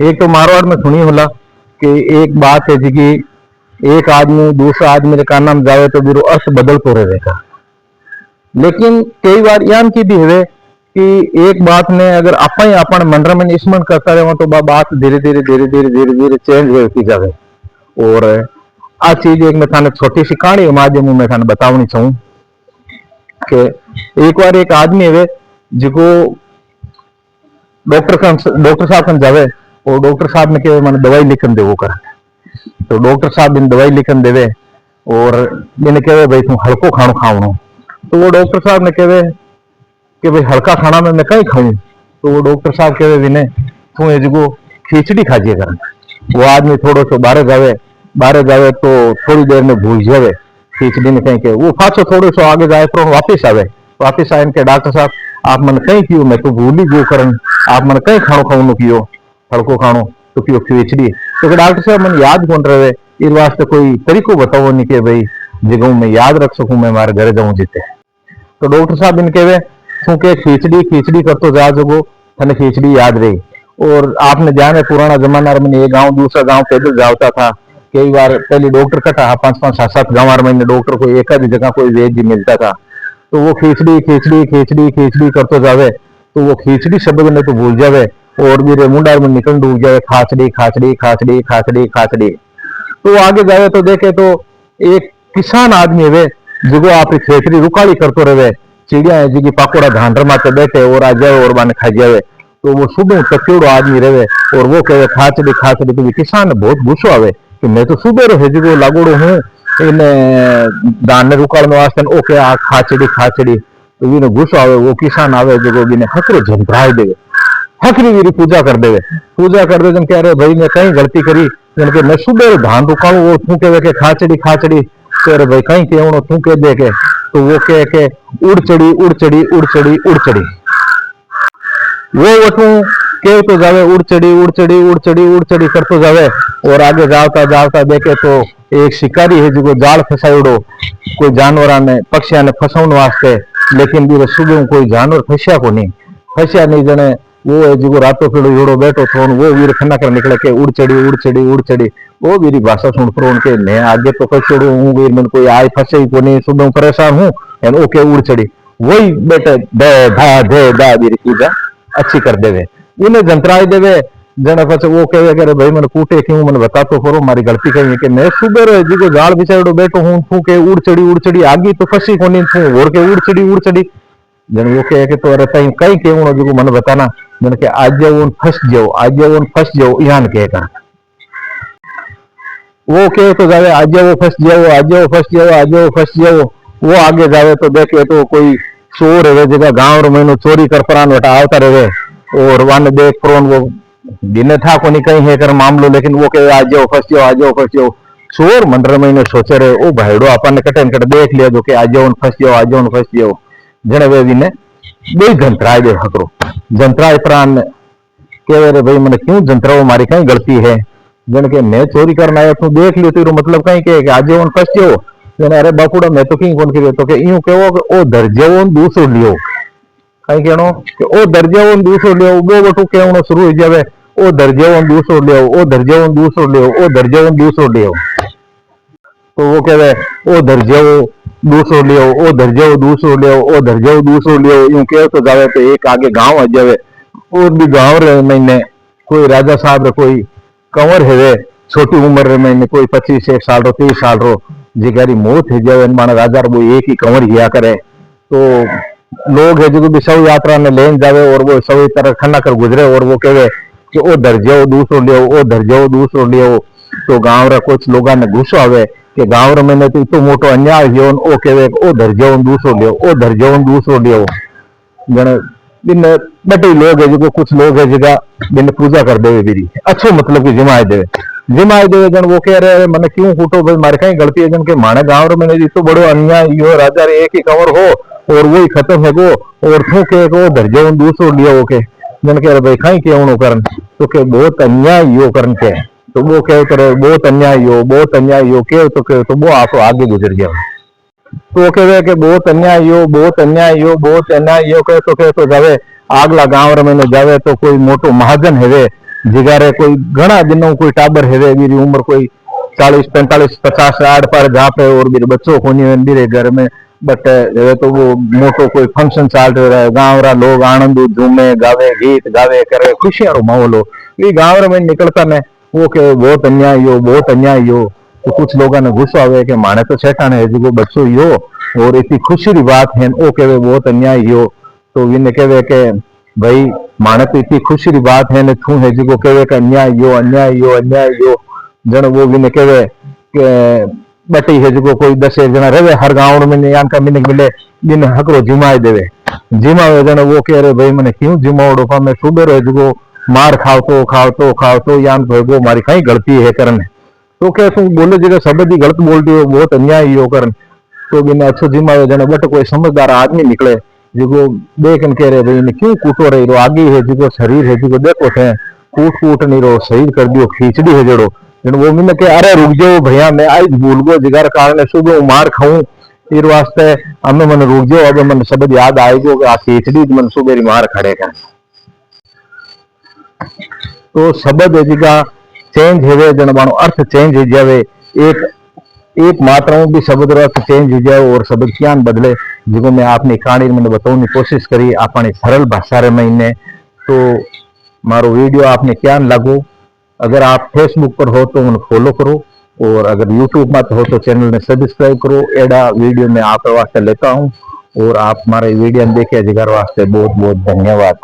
एक तो मारवाड़ में सुनी होला कि एक बात है जी कि एक आदमी दूसरा आदमी के कान में जावे तो बिरो अर्थ बदलतो रहेगा। लेकिन कई बार यान की भी है कि एक बात ने अगर अपन अपन मन में स्मरण करता रहे तो बात धीरे धीरे धीरे धीरे धीरे धीरे चेंज होती जावे। और आ चीज एक मैं थाने छोटी सी कहानी माध्यम में थाने बतावनी चाहूं कि एक बार एक आदमी है जिको डॉक्टर साहब कन जावे और डॉक्टर साहब ने कहे मैंने दवाई लिखन देवो कर। तो डॉक्टर साहब इन दवाई लिखन देवे और मैंने कहे भाई तुम हल्को खानो खावनो। तो वो डॉक्टर साहब ने कहे कि भाई हल्का खाना में मैं कहीं खाऊं। तो वो डॉक्टर साहब कहे विने तू ये जो खिचड़ी खाजिए कर। वो आदमी थोड़ो सो बाहर जावे तो थोड़ी देर में भूल जावे खिचड़ी ने कहीं के वो पाछो थोड़ो सो आगे जाए तो वापिस आए के डॉक्टर साहब आप मन कहीं कियो मैं तो भूल ही गयो करन आप मन कहीं खानो खाऊं कियो हल्को खानो तो कियो खिचड़ी। तो डॉक्टर साहब मन याद कौन रहे इस वास्ते कोई तरीको बताओ नहीं के भाई जगह मैं याद रख सकूं मैं मारे घरे जाऊं जीते। तो डॉक्टर साहब इन कहे शू के खिचड़ी खिचड़ी करतो जा जगो थने खिचड़ी याद रही। और आपने जाने पुराना जमाना में ये गांव दूसरा गांव पैदल जाता था। कई बार पहले डॉक्टर कटा 5-5 7-7 गांव में डॉक्टर को एक ही जगह कोई वेज मिलता था। तो वो खिचड़ी खिचड़ी खिचड़ी खिचड़ी करतो जावे तो वो खिचड़ी शब्द ने तो भूल जावे और मेरे मुंडार में निकल डूब जावे खाचड़ी खाचड़ी खाचड़ी खाचड़ी खाचड़ी। तो आगे जावे तो देखे तो एक किसान आदमी है जो आप खेतरी रुकाली करतो रहे चिड़िया है जी पाकोड़ा धान रमाते बैठे और आ जाए और बाने खा जावे। तो वो सुबह तकेड़ो आदमी रहे और वो कहे खाचड़ी खाचड़ी। तो किसान ने बहुत गुस्सो आवे कि मैं तो सुबह रो जो लागोड़ो हूँ इन धान ने रुकाड़ने वास्ते ओके आ खाचड़ी खाचड़ी। तो बिने गुस्सो आवे वो किसान आवे जो बिने हकरो झंझराई देवे हकरी वीरी पूजा कर दे जन कह रहे भाई मैं कहीं गलती करी जन के मैं सुबह धान रुकाऊं वो तू कहे के खाचड़ी खाचड़ी कह रहे भाई कहीं के तू कह दे के। तो वो कह के उड़ चढ़ी उड़ चढ़ी उड़ चढ़ी उड़ चढ़ी वो वटू के तो जावे उड़ चढ़ी उड़ चढ़ी उड़ चढ़ी उड़ चढ़ी करतो जावे। और आगे जावता जावता देखे तो एक शिकारी है जो जाल फसायोड़ो कोई जानवर ने पक्षिया ने फसाउन वास्ते। लेकिन भी सुबह कोई जानवर फंसिया को नहीं जने वो है जो रातों फिर जोड़ो बैठो थो वो वीर खन्ना कर निकले के उड़ चढ़ी उड़ चढ़ी उड़ चढ़ी। वो मेरी भाषा सुन पर उनके मैं आगे तो फंसोड़ू हूँ वीर मन कोई आए फंसे ही को नहीं सुबह परेशान हूँ एंड ओके उड़ चढ़ी वही बेटे दे धा दे दा मेरी पूजा अच्छी कर देवे इन्हें जंतराई देवे जने पछे वो कहे कि भाई मैंने कूटे क्यों मैंने बता तो करो मारी गलती कही है कि मैं सुबह रो जी को जाल बिछाड़ो बैठो हूँ तू के उड़ चढ़ी आगे तो फंसी को नहीं तू और के उड़ चढ़ी जन वो कहे कि तो अरे तई कई केवणो जो मन बताना जन के आज फंस जाओ यान कह कर वो कहे तो जावे आज वो फंस जाओ। वो आगे जावे तो देखे तो कोई चोर है जगह गांव रो महीनो चोरी कर परान बेटा आवता रहे और वन देख प्रोन वो दिन था को नहीं कहीं है कर मामलो। लेकिन वो कहे आज फंस जाओ चोर मंडर महीने सोचे रहे ओ भाईडो अपन कटे कट देख लिया जो कि आज फंस जाओ जने वे ने दो जंतराय दे हकरो जंतराय प्राण कहे रे भाई मैंने क्यों जंतराओ मारी कहीं गलती है जन के मैं चोरी करना आया तू देख लियो तेरो मतलब कहीं के आज फंस जाओ जने अरे बापूड़ा मैं तो कहीं कौन करियो तो के यूं कहो कि ओ दर्जेओ दूसरो लियो कहीं कहनो कि ओ दर्जेओ दूसरो लियो वो बटू कहनो शुरू हो जावे ओ दर्जेओ दूसरो लियो ओ दर्जेओ दूसरो लियो ओ दर्जेओ दूसरो लियो। तो वो कहे ओ दर्जेओ दूसरो लियो ओ दर्जेओ दूसरो लियो ओ दर्जेओ दूसरो लियो यूं कहो तो जावे तो एक आगे गांव आ जावे और भी गांव रे महीने कोई राजा साहब रे कोई कंवर है छोटी उम्र रे महीने कोई 25 साल रो 30 साल रो जिगारी मौत है जावे माने राजा वो एक ही कंवर किया करे। तो लोग है जो भी शव यात्रा में लेन जावे और वो सभी तरह खन्ना कर गुजरे और वो कहे कि ओ दर्जेओ दूसरो लियो। तो गांव रे कुछ लोगा ने गुस्सो आवे कि गांव रे मैंने तो इतो मोटो अन्याय हो ओ कहे ओ दर्जेओ दूसरो लियो जने बिन बटे लोग है जो कुछ लोग है जगह बिन पूजा कर देवे बीरी अच्छो मतलब की जिमाए देवे जन वो कह रहे मैंने क्यों कूटो भाई मारे कहीं गलती है जन के माने गांव रे मैंने इतो बड़ो अन्याय यो राजा रे एक ही कंवर हो और वो ही खत्म है गो और थू के को दर्जेओ दूसरो लियो ओके जन के भाई कहीं केवणो करन तो के बहुत अन्याय यो करन के। तो वो कहे करे बहुत अन्याय यो के तो वो आप आगे गुजर गया। तो वो कहे कि बहुत अन्याय यो कहे तो जावे आगला गांव रे मैंने जावे तो कोई मोटो महाजन है जिगारे कोई घना दिनों कोई टाबर है मेरी उम्र कोई 40 45 50 आड़ पर जहाँ पे और मेरे बच्चों को नहीं मेरे घर में बट तो वो मोटो कोई फंक्शन चाल रहा है गाँव रा लोग आनंद झूमे गावे गीत गावे करे खुशियां रो माहौल हो ये गाँव में निकलता ने वो के बहुत अन्याय हो तो कुछ लोगों ने गुस्सा आवे कि माने तो सेठा ने जो बच्चों यो और इतनी खुशी की बात है वो कहे बहुत अन्याय हो तो इन्हें कहे के भाई माने तो इतनी खुशी की बात है ने छू है जो कहे कि अन्याय यो जन वो भी ने कहे के बटी है जो कोई 10 जना रहे हर गाँव में यान का मिनक मिले दिन हकरो जिमाए देवे जिमावे जन वो कह रहे भाई मैंने क्यों जिमावड़ो पर मैं सुबह रहे जो मार खाओ तो यान भगो मारी कहीं गलती है करने तो क्या तू बोले जगह शब्द ही गलत बोल दियो बहुत अन्याय ही हो करन तो बिना अच्छो जिमावे जने बट कोई समझदार आदमी निकले जो देख कह रहे भाई क्यों कूटो रही रो आगे है जो शरीर है जो देखो थे कूट नहीं रो शहीद कर दियो खींचड़ी है जड़ो वो मैंने के अरे रुक जाओ भैया मैं आज भूल गो जिगर कारण सुबह मार खाऊं इस वास्ते हमें मन रुक जाओ अब मन शब्द याद आएगो कि आ खींचड़ी मन सुबह मार खड़े कर तो शब्द है जिगा चेंज है जन बानो अर्थ चेंज हो जावे एक मात्राओं भी शब्द अर्थ चेंज हो जाए और शब्द क्यान बदले जो मैं आपने कहानी मैंने बताने की कोशिश करी अपनी सरल भाषा रे महीने तो मारो वीडियो आपने क्यान लागो अगर आप फेसबुक पर हो तो उन्हें फॉलो करो और अगर यूट्यूब में हो तो चैनल ने सब्सक्राइब करो एडा वीडियो में आप वास्ते लेता हूँ और आप हमारे वीडियो देखे जिगर वास्ते बहुत बहुत धन्यवाद।